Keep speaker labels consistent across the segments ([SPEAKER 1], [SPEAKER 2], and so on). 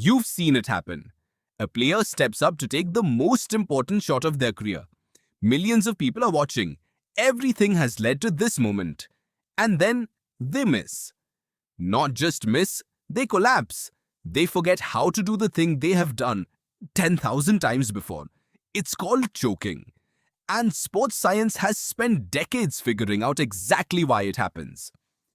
[SPEAKER 1] You've seen it happen. A player steps up to take the most important shot of their career. Millions of people are watching. Everything has led to this moment. And then they miss. Not just miss, they collapse. They forget how to do the thing they have done 10,000 times before. It's called choking. And sports science has spent decades figuring out exactly why it happens.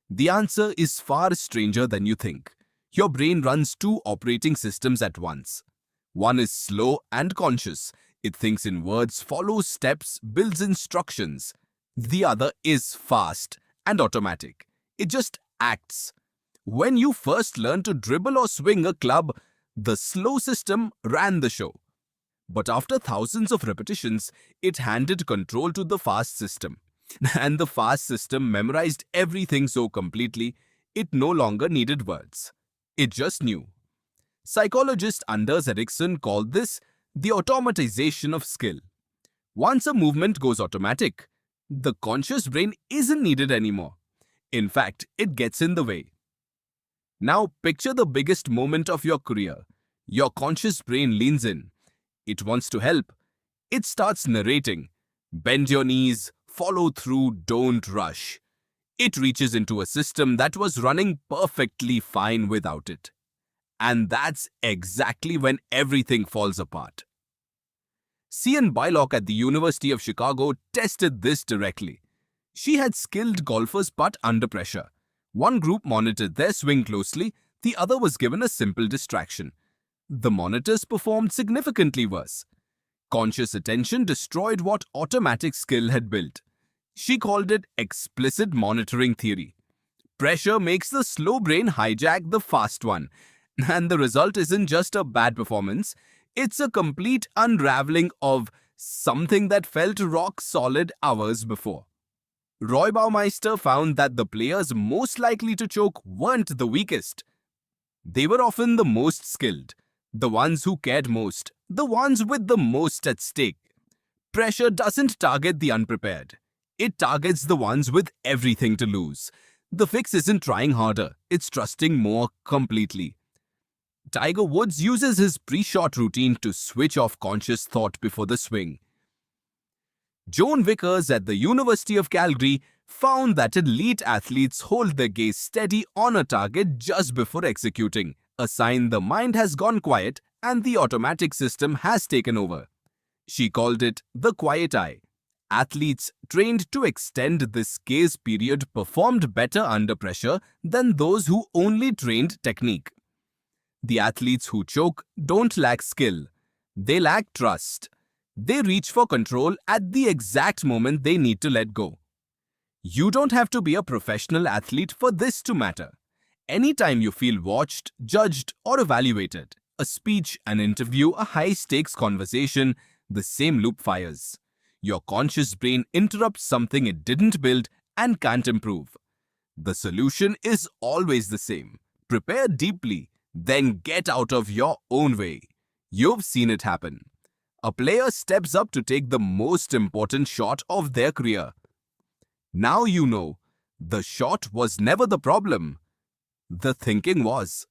[SPEAKER 1] The answer is far stranger than you think. Your brain runs two operating systems at once. One is slow and conscious. It thinks in words, follows steps, builds instructions. The other is fast and automatic. It just acts. When you first learned to dribble or swing a club, the slow system ran the show. But after thousands of repetitions, it handed control to the fast system. And the fast system memorized everything so completely, it no longer needed words. It just knew. Psychologist Anders Ericsson called this the automatization of skill. Once a movement goes automatic, the conscious brain isn't needed anymore. In fact, it gets in the way. Now picture the biggest moment of your career. Your conscious brain leans in. It wants to help. It starts narrating. Bend your knees, follow through, don't rush. It reaches into a system that was running perfectly fine without it. And that's exactly when everything falls apart. Sian Bylock at the University of Chicago tested this directly. She had skilled golfers putt under pressure. One group monitored their swing closely, the other was given a simple distraction. The monitors performed significantly worse. Conscious attention destroyed what automatic skill had built. She called it explicit monitoring theory. Pressure makes the slow brain hijack the fast one. And the result isn't just a bad performance, it's a complete unraveling of something that felt rock solid hours before. Roy Baumeister found that the players most likely to choke weren't the weakest. They were often the most skilled, the ones who cared most, the ones with the most at stake. Pressure doesn't target the unprepared. It targets the ones with everything to lose. The fix isn't trying harder, it's trusting more completely. Tiger Woods uses his pre-shot routine to switch off conscious thought before the swing. Joan Vickers at the University of Calgary found that elite athletes hold their gaze steady on a target just before executing, a sign the mind has gone quiet and the automatic system has taken over. She called it the quiet eye. Athletes trained to extend this gaze period performed better under pressure than those who only trained technique. The athletes who choke don't lack skill. They lack trust. They reach for control at the exact moment they need to let go. You don't have to be a professional athlete for this to matter. Anytime you feel watched, judged, or evaluated, a speech, an interview, a high-stakes conversation, the same loop fires. Your conscious brain interrupts something it didn't build and can't improve. The solution is always the same. Prepare deeply, then get out of your own way. You've seen it happen. A player steps up to take the most important shot of their career. Now you know, the shot was never the problem. The thinking was.